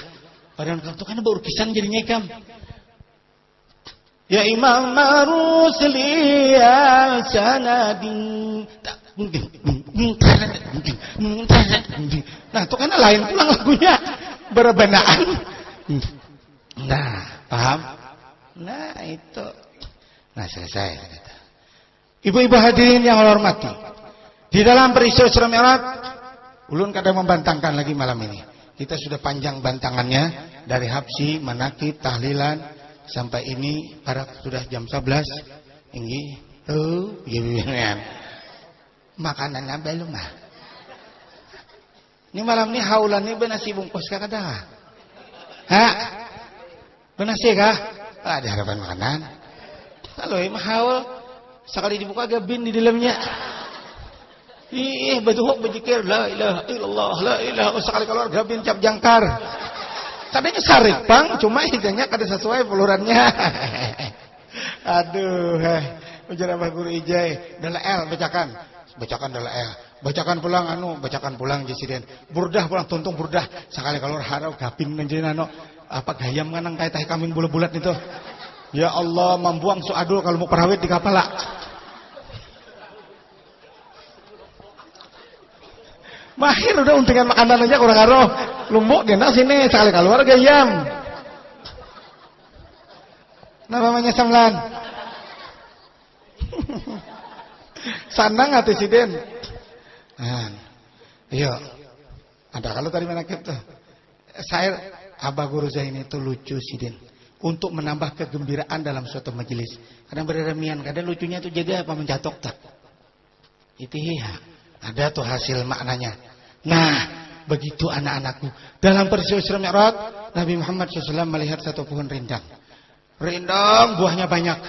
Padahal kamu tuh kan baru kisan jadinya ikam. Ya Imam Marusliya sanadin. Nah, itu kan lain pulang lagunya. Berbenaan. Nah, paham? Nah, itu. Nah, selesai. Ibu-ibu hadirin yang Allah hormati. Di dalam peristiwa Isra Mi'raj, ulun kadang membantangkan lagi malam ini. Kita sudah panjang bantangannya dari Habsi, manakib, tahlilan sampai ini para sudah jam 11. Ini gimana? Makanannya belum ah. Ini malam ini haulan ini benasi bungkus kah kada? Hah? Benasi kah? Ada harapan makanan. Kalau emang haul sekali dibuka gabin di dalamnya. Ih, beduhuk berzikir la ilaha illallah la ilaha sekali keluar gabin cap jangkar. Tadinya sarik bang, cuma intinya kada sesuai pelurannya. Aduh, ujar Abah Guru Ijai, dalael bacakan dalael. Bacakan pulang jesiden. Burdah pulang tuntung burdah. Sekali keluar harau gapin menjadi nano apa gayam kanang kayak kambing bulat-bulat itu. Ya Allah, membuang suadul kalau mau perawit di kapal lah. Mahir udah untingan makanan aja kurang aroh. Lumbuk dia nak sini sekali keluar gayam. Namanya samlan. Sandang hati siden. Nah, iya. Ada kalau tadi mana kita? Saya Abah Guru Zaini itu lucu siden. Untuk menambah kegembiraan dalam suatu majelis. Kadang berremian, kadang lucunya itu jaga apa mencatok tak. Itu ya. Ada tuh hasil maknanya. Nah, begitu anak-anakku. Dalam peristiwa Isra Mi'raj, Nabi Muhammad SAW melihat satu pohon rindang. Rindang buahnya banyak.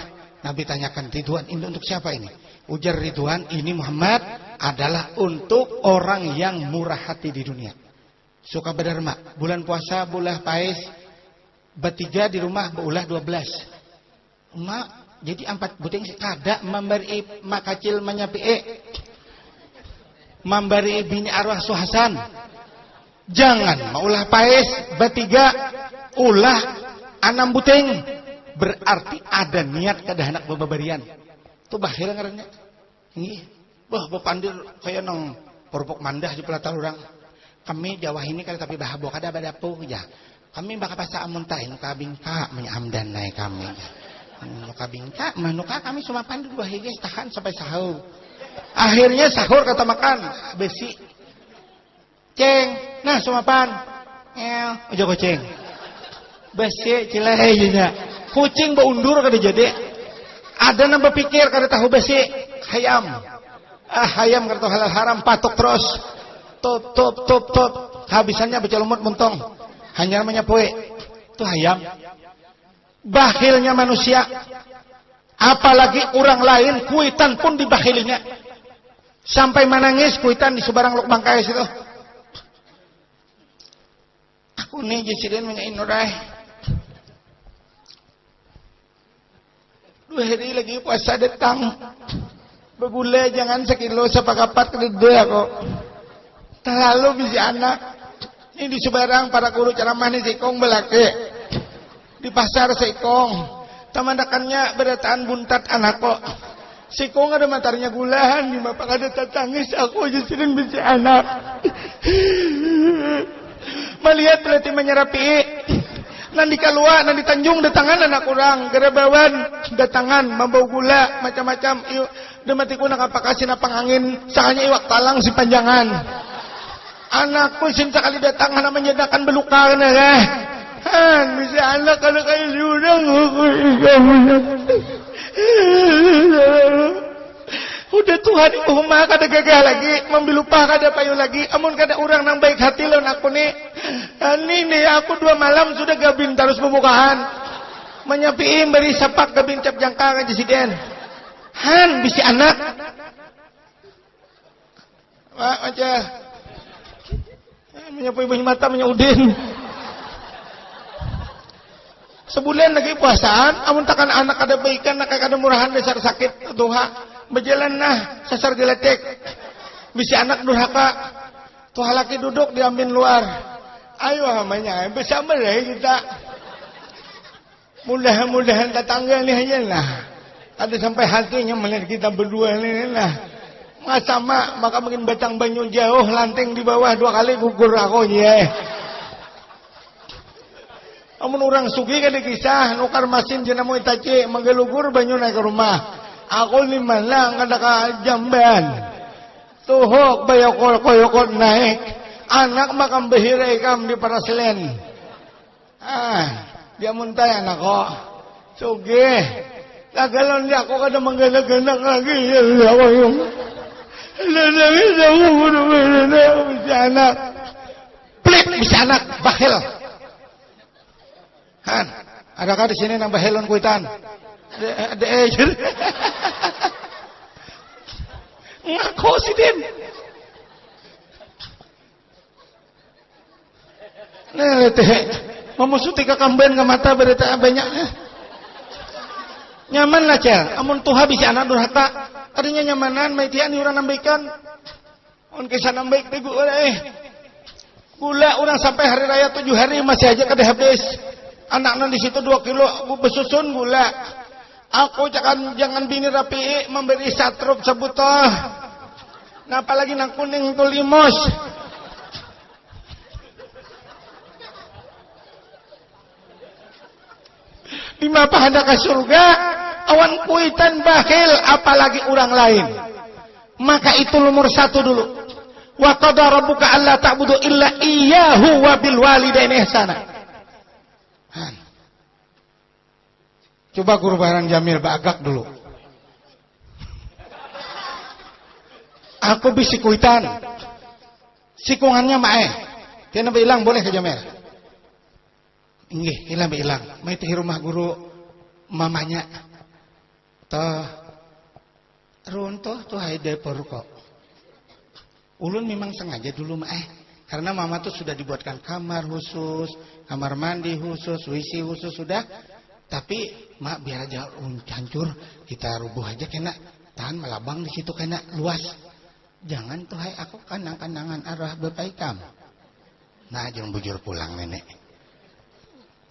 Nabi tanyakan, Ridwan ini untuk siapa ini? Ujar Ridwan, ini Muhammad adalah untuk orang yang murah hati di dunia. Suka berderma. Bulan puasa, bulan pais, bertiga di rumah berulah 12. Mak, jadi 4 buting kada memberi mak kecil menyapi memberi bini arwah suhasan. Jangan maulah pais bertiga ulah 6 buting. Berarti ada niat kada hendak babarian. Itu bahil ngarannya. Nggih. Wah, bepandir kayak nang porpok mandah di pelatar urang. Kami Jawa ini kada tapi bahabo kada badapu ya. Kami bakal pasa amuntai nuka bingka menyamdan naik kami. Nuka bingka, manuka kami cuma pandu 2 higis tahan sampai sahur. Akhirnya sahur kata makan besi. Ceng, nah cuma pan. Ojo kucing. Besi cilehnya. Kucing beundur kada jadi. Ada nang berpikir kada tahu besi. Hayam. Hayam kada tahu halal haram patok terus. Top. Habisannya baca lumut muntong. Hanya namanya poe. Itu hayam. Bakhilnya manusia. Apalagi orang lain kuitan pun dibakhilinya. Sampai menangis kuitan di sebarang luk bangkai situ. Aku nih jesiden menyain udah. 2 hari lagi puasa datang. Begule jangan sekilo sepakapat kedede aku. Terlalu bisa anak. Ini di sebarang para guru ceramah ini sikong belake. Di pasar sikong. Tamandakannya berataan buntat anak kok. Sikong ada matanya gulahan. Di bapak ada tatangis. Aku aja sering bisa anak. Melihat berarti menyerapi. Nanti keluar, nanti Tanjung datangan anak kurang, gerebawan datangan, membawa gula macam-macam. Dematiku nak apa kasih napang angin, sakanya iwak talang si panjangan. Anakku sin sekali datangan menyedakan belukan ya. Bisa anak kalau kayak diundang udah Tuhan umah kada gagal lagi, membilupa kada payu lagi. Amun kada orang nang baik hati lawan aku nih. Ini aku 2 malam sudah gabin terus pembukaan. Menyapiin beri sepak gabin cap jangka aja si Den. Bisi anak. Wah aja. Menyapu ibu mata menyaudin. Sebulan lagi puasaan, amun takkan anak ada baikan, nak ada murahan dasar sakit tuha. Berjalan nah, sasar geletek. Bisi anak durhaka. Tuha laki duduk diambil luar. Ayo hamanya, bersama lah kita. Mudah-mudahan tetangga ni aja lah. Ada sampai hatinya melihat kita berdua ni lah. Sama, maka mungkin batang banyu jauh, lanting di bawah 2 kali gugur aku ya. Amun orang sugi kan kisah, nukar masin jenamu itaci, menggelugur banyu naik ke rumah. Aku ni malang kada ka jamban. Tuhok bayokol-koyokol naik. Anak makam behirai kam di paraselen. Dia muntah anak kok. Sugi. Tagalon dia aku kada mengganak-ganak lagi. Ya aku yung. Nangis aku bener-bener bisa anak. Pelit bisa anak. Bakhil. Adakah di sini nang bakhilon kuitan? Ada aja. Ngaku si Din. Nah, memusuti ke kamben ke mata berita banyak. Nyaman lah cel. Amun tuha bisa anak durhaka. Tadinya nyamanan, maitian orang nambaikan. On kisah nambaik tigu gula orang sampai hari raya 7 hari masih aja kada habis. Anak-anak di situ 2 kilo besusun gula. Aku jangan bini rapi memberi satrup sebutoh. Nah apalagi nang kuning tu limos. Di mapa hendak ke surga, awan kuitan bakhil apalagi orang lain. Maka itu nomor 1 dulu. Wa qada rabbuka alla ta'budu illa iyyahu wa bil walidaini ihsana. Coba guru barang Jamil bagak dulu. Aku bisi kuitan. Sikungannya mae. Dia nabi hilang boleh ke Jamil. Inggih, hilang. Mai di rumah guru mamanya. Toh runtuh tuh haide kok. Ulun memang sengaja dulu mae. Karena mama tuh sudah dibuatkan kamar khusus, kamar mandi khusus, WC khusus sudah. Tapi mak biar aja hancur, kita rubuh aja kena. Tahan melabang di situ kena luas. Jangan tuh hai aku kanang-kanangan arwah bapak ikam. Nah jangan bujur pulang nenek.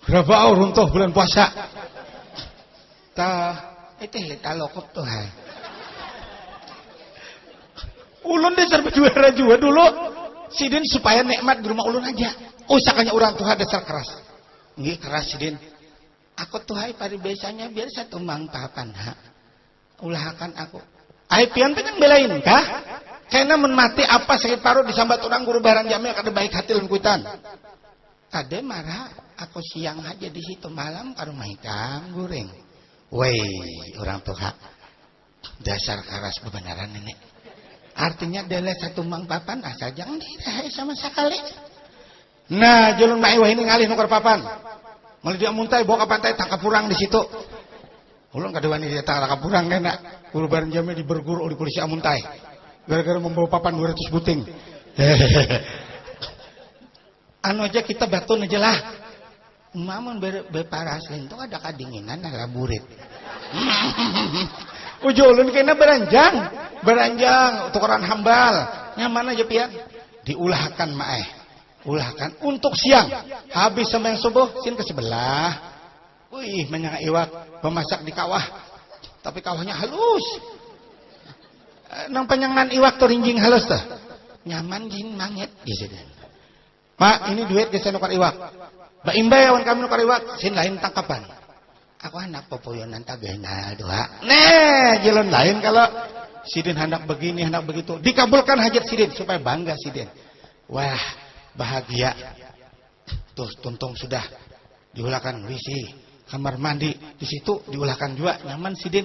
Berapa runtuh bulan puasa? Itu lita lokop tuh hai. Ulun dasar berjuara juga dulu. Sidin supaya nikmat di rumah ulun aja. Usahanya orang tuh dasar keras. Nggih keras sidin. Aku tuh hai pari biasanya biar 1 mang papan ha. Ulahakan aku. Ai pian teh belain kah? Kena mun mati apa sakit paru disambat orang guru barang Jamil kada baik hati lan kuitan. Kade marah, aku siang aja di situ malam ka rumah ikam goreng. Woi, orang tuha. Dasar keras kebenaran nenek. Artinya dele 1 mang papan asa jangan dirahe sama sekali. Nah, julun mae wah ini ngalih nukar papan. Malah dia muntai bawa ke pantai tangkap purang di situ. Ulun kada wani dia tangkap purang kena. Guru bareng Jamil dibergur oleh polisi amuntai. Gara-gara membawa papan 200 buting. Anu aja kita batun aja lah. Mamun beparaslin tuh ada kadinginan ala burit. Ujo ulun kena beranjang tukeran hambal. Nyaman aja pian. Diulahkan mae. Ulahkan untuk siang. Habis sembahyang subuh sin ke sebelah. Wih, menyang iwak memasak di kawah. Tapi kawahnya halus. Nang penyangan iwak tuh rinjing halus tuh. Nyaman jin mangit di sini. Mak, ini duit geus nukar iwak. Ba imbay awan kami nu kariwak sin lain tangkapan. Aku anak popoyonan tagana doa. Nah, jalan lain kalau sidin hendak begini, hendak begitu. Dikabulkan hajat sidin supaya bangga sidin. Wah, bahagia. Tuh tuntung sudah diulahkan WC, kamar mandi, di situ diulahkan juga nyaman sidin.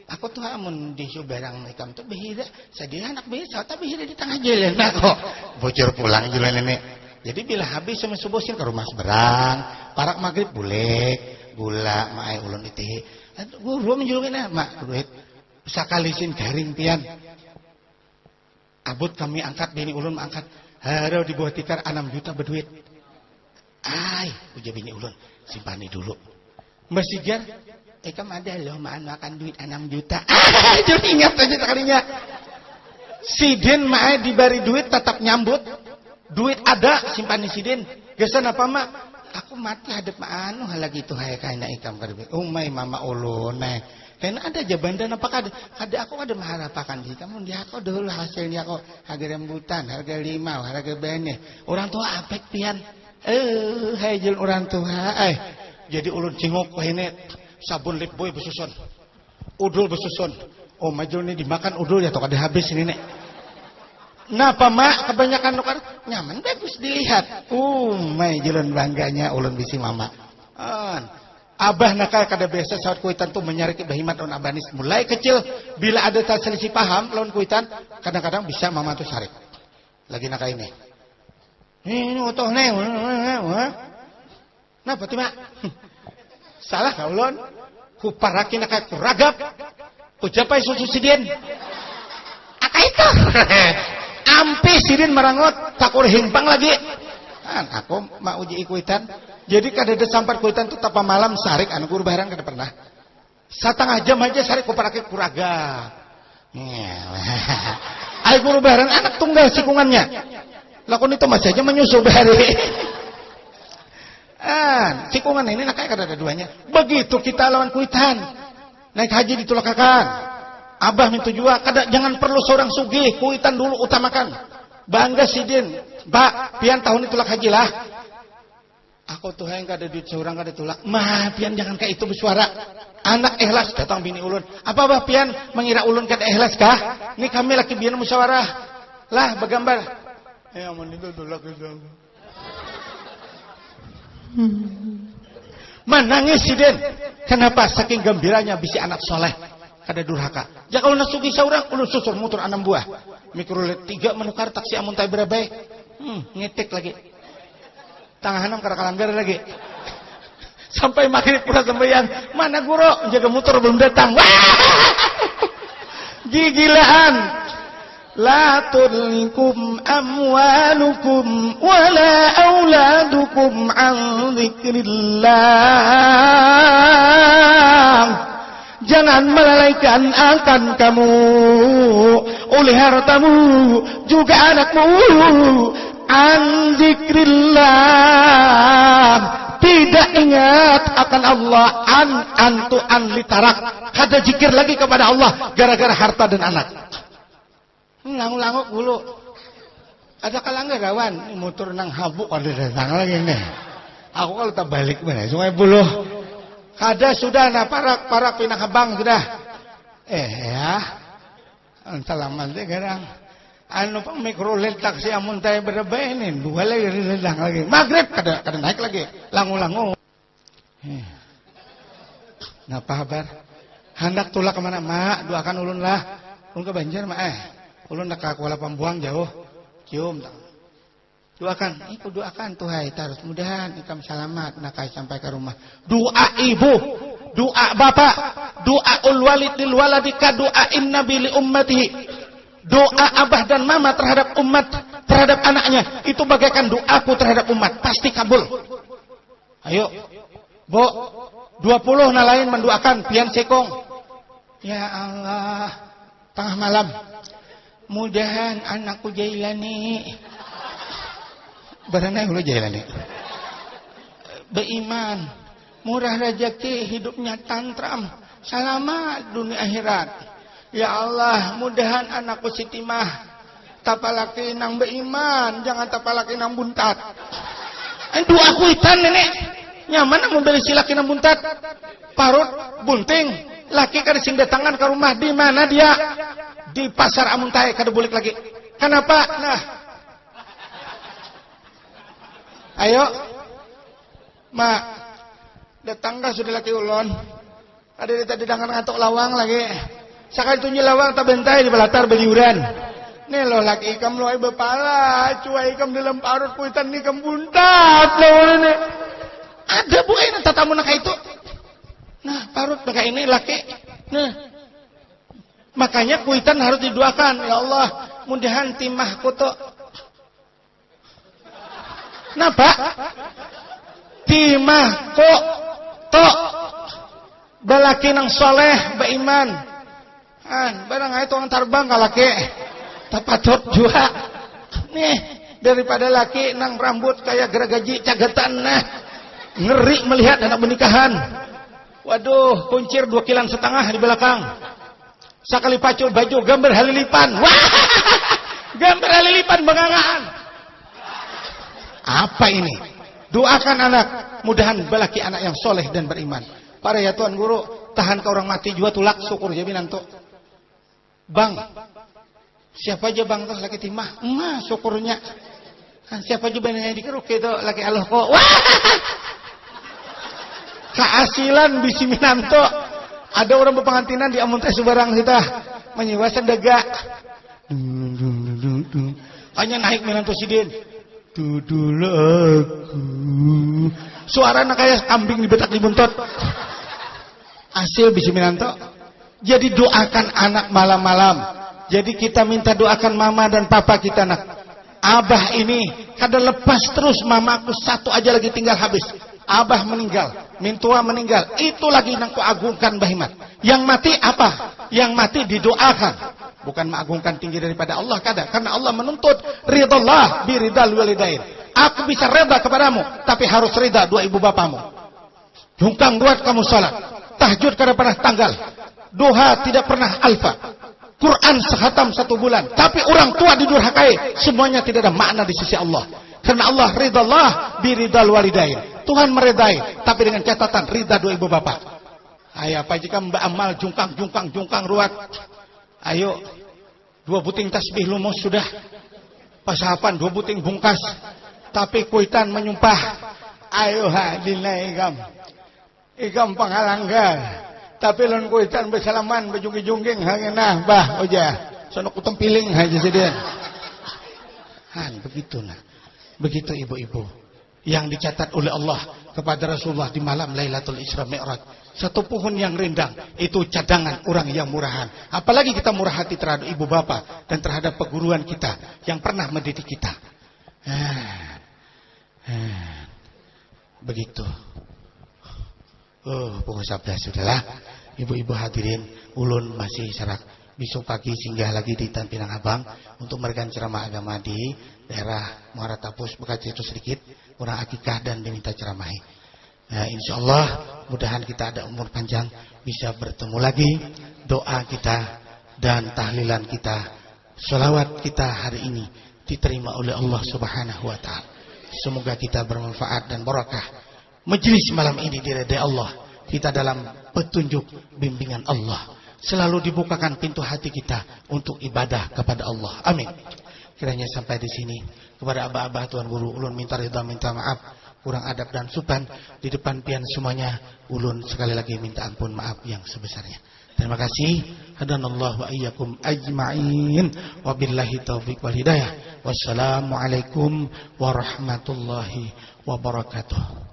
Aku tuh amun di barang ikam tuh behira, sadina anak biasa tapi behira di tengah jalan kok. Bocor pulang jalan ini. Jadi bila habis sama subuhin ke rumah seberang, parak maghrib bulek, gula, maai ulun iti. Guru menjulungin mak duit. Sakalisin garing pian. Abut kami angkat, bini ulun angkat. Harau dibuat tikar 6 juta berduit. Ay, uja bini ulun, simpani dulu. Mbak Sigar, ikam ada loh makan duit 6 juta. Jadi ingat aja sekalinya. Sidin maai dibari duit tetap nyambut. Duit ada simpan di sidin. Gesan apa mak? Aku mati hadap anu lagi itu hayang kaina ikam kadebe. Umay mama ulun Kena ada jabandan apa kada aku ada maharapakan di kamu dia aku dulu hasilnya aku harga rambutan, harga limau, harga bene. Orang tua apek pian. Hajil orang tua. Jadi ulun cingok ini sabun lip boy besusun. Udul besusun. Oh majul ini dimakan udul ya toh kada habis ini nek. Napa mak kebanyakan nukar nyaman bagus dilihat. May jalan bangganya ulun bisi mama. Abah nakal kada biasa saat kuitan tuh menyariki bahimat on abanis mulai kecil bila ada selisih paham lawan kuitan kadang-kadang bisa mama tuh sarik. Lagi nakal ini. Ini otoh neng. Napa tuh mak? Salah kau ulun. Ku paraki nakal ku ragap. Ku japai susu sidin. Aka itu. Ampe sidin merangot takur himpang lagi. Kan aku mau uji ikuitan. Jadi kadada sampai kuitan tuh tapa malam sarik anu guru barang kada pernah. Setengah jam aja sarik ku parake kuraga. Ai guru barang anak tunggal sikungannya. Lakon itu masih aja menyusul bahari. Sikungan ini nak kada ada duanya. Begitu kita lawan kuitan. Naik haji ditulakakan. Abah minta juga, jangan perlu seorang sugih, kuitan dulu utamakan. Bangga sidin, Mbak, pian tahun itu lak haji lah. Aku tuh yang kada duit seorang kada tulak. Mah, pian jangan kayak itu bersuara. Anak ikhlas datang bini ulun. Apa bah pian mengira ulun kada ikhlas kah? Ini kami laki biar musyawarah. Lah, bergambar. Amun itu tulak itu. Menangis sidin. Kenapa? Saking gembiranya bisi anak soleh. Kada durhaka. Ya kalau nasugi seorang ulun susur motor 6 buah. Mikrolet 3 menukar taksi amun tay berabai. Ngetik lagi. Tangah hanam kada kalanggar lagi. Sampai maghrib pura sembahyang. Mana guru? Jaga motor belum datang. Wah! Gigilaan. La tullikum amwalukum wala auladukum an dzikrillah. Jangan melalaikan akan kamu oleh hartamu juga anakmu an dzikrillah. Tidak ingat akan Allah an litarak. Kada zikir lagi kepada Allah gara-gara harta dan anak. Langu-langu dulu. Ada kalangga kawan motor nang habuk ada datang lagi nih. Aku kalau tak balik mana Sungai Buloh. Kada sudah nah parak pinang habang sudah. Ya. Salaman teh garang. Anu pang mikrolet taksi amun tay berapa ini dua lagi redang lagi. Maghrib kada naik lagi. Langu-langu. Napa kabar? Hendak tulak kemana mak? Doakan ulun lah. Ulun ke Banjar mak ulun nak ke Kuala Pambuang jauh. Cium tak. Doakan, ikut doakan Tuhai terus mudahan ikam selamat nakai sampai ke rumah. Doa ibu, doa bapak, doa ul walid lil waladika, doa nabi li ummatihi. Doa abah dan mama terhadap umat, terhadap anaknya itu bagaikan doaku terhadap umat, pasti kabul. Ayo. Bo, 20 lain mendoakan pian sekong. Ya Allah, tengah malam. Mudahan anakku Jailani berenang lu Jailani beriman, murah rezeki, hidupnya tantram, selamat dunia akhirat. Ya Allah, mudahan anakku Siti Mah tapalaki nang beriman, jangan tapalaki nang buntat. Dua kuitan nenek. Nyaman mau beli si laki na buntat. Parut bunting. Laki kada sing datangan ke rumah. Di mana dia? Di pasar Amuntai kada bulik lagi. Kenapa? Nah. Ayo. Mak. Datang dah sudah laki ulon. Ada tadi dengan ngatok lawang lagi. Sakali tunjuk lawang tak bentai di belatar beliuran. Nih lo laki ikam lo ay bepala. Cuai ikam dalam parut kuitan ni ikam buntat. Lo nih. Ada bu ini tatamu nak itu. Nah parut maka ini laki. Nah. Makanya kuitan harus didoakan. Ya Allah. Mudahan timah koto. Napa? Timah kok. Tok. Balaki nang soleh, beriman. Barang itu orang terbang ke laki. Tapatot juga. Nih, daripada laki nang rambut kayak geragaji cagatan. Nah, ngeri melihat anak pernikahan. Waduh, kuncir 2,5 kilan di belakang. Sekali pacul baju gambar halilipan. Wah, gambar halilipan bengangaan. Apa ini? Doakan anak. Mudahan balaki anak yang soleh dan beriman. Para ya Tuhan Guru, tahan ke orang mati juga tulak syukur jaminan tuh. Bang, siapa aja bang tuh laki timah? Syukurnya. Siapa aja bang yang dikeruk itu laki Allah kok. Wah! Keasilan bisi minanto. Ada orang berpengantinan di Amuntai Subarang kita menyewa sendega. Hanya naik minanto sidin. Dudul aku. Suaranya kayak kambing dibetak di buntot. Hasil bismillah. Jadi doakan anak malam-malam. Jadi kita minta doakan mama dan papa kita nak. Abah ini kada lepas terus mamaku satu aja lagi tinggal habis. Abah meninggal, mintua meninggal. Itu lagi nang ku agungkan Bahimat. Yang mati apa? Yang mati didoakan. Bukan mengagungkan tinggi daripada Allah kada. Karena Allah menuntut ridallah biridal walidain. Aku bisa reda kepadamu, tapi harus reda dua ibu bapamu. Jungkang buat kamu salat. Tahajud kada pernah tanggal. Duha tidak pernah alfa. Quran sehatam 1 bulan. Tapi orang tua didurhakai. Semuanya tidak ada makna di sisi Allah. Karena Allah ridallah biridal walidain. Tuhan meredai. Tapi dengan catatan rida dua ibu bapak. Ayo apa jika mbak amal jungkang ruat. Ayo. 2 buting tasbih lumus sudah. Pasapan 2 buting bungkas. Tapi kuitan menyumpah. Ayo hadilna ikam. Ikam panghalangga. Tapi lon kuitan bersalaman bejungi-jungging hangenah bah oja. Sono kutempiling haja sedih. Begitulah. Begitu ibu-ibu yang dicatat oleh Allah kepada Rasulullah di malam Lailatul Isra Mi'raj. Satu pohon yang rindang itu cadangan orang yang murahan. Apalagi kita murah hati terhadap ibu bapa dan terhadap perguruan kita yang pernah mendidik kita. Begitu. Pokok sabda sudahlah. Ibu-ibu hadirin, ulun masih serak. Besok pagi singgah lagi di Tampinang Abang untuk memberikan ceramah agama di daerah Muara Tapus, Bekasi itu sedikit, kurang akikah dan diminta ceramahi. Insya Allah mudahan kita ada umur panjang, bisa bertemu lagi. Doa kita dan tahlilan kita, sholawat kita hari ini diterima oleh Allah Subhanahu Wa Taala. Semoga kita bermanfaat dan barakah. Majelis malam ini diridai Allah. Kita dalam petunjuk bimbingan Allah. Selalu dibukakan pintu hati kita untuk ibadah kepada Allah. Amin. Kiranya sampai di sini. Kepada abah-abah Tuan Guru, ulun minta ridha, minta maaf. Kurang adab dan sopan di depan pian semuanya. Ulun sekali lagi minta ampun maaf yang sebesarnya. Terima kasih. Hadanallahu wa iyyakum ajma'in. Wabillahi taufiq wal hidayah. Wassalamualaikum warahmatullahi wabarakatuh.